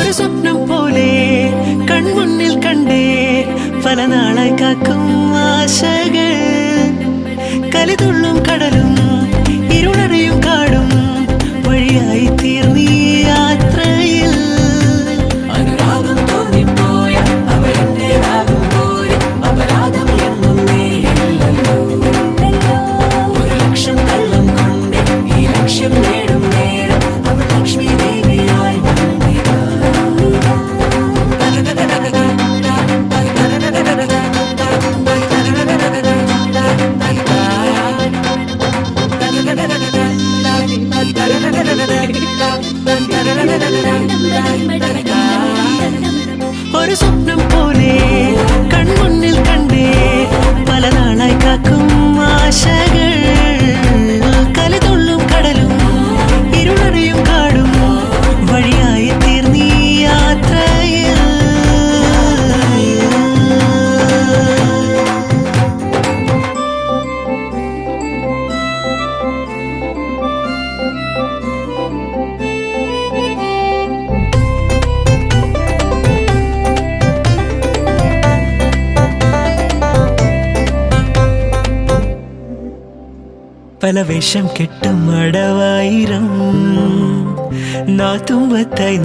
ഒരു സ്വപ്നം പോലെ കൺമുന്നിൽ കണ്ടേ പല നാളായി കാക്കും ആശകൾ കലിതുള്ളും കടലും ഇരുളറിയും കാടും വഴിയായി തീർന്നീ യാത്രയിൽ അനുരാഗം തോന്നിപ്പോയ അവരെന്റേതാകുമ്പോൾ അപരാധം എന്നും നേരില്ലല്ലോ ഒരു ലക്ഷം കള്ളം കൊണ്ട് ഈ ലക്ഷ്യം നേടും നേരം അവൾ ലക്ഷ്മി ദേവിയായി വന്നിതാ ഒരു സ്വപ്നം പോലെ കൺമുന്നിൽ കണ്ടേ പല നാളായി കാക്കും ആശകൾ കലിതുള്ളും കടലും ഇരുളറിയും കാടും വഴിയായി തീർന്നീ യാത്രയിൽ പല വേഷം കെട്ടും അടവായിരം നാത്തുമ്പത്തായി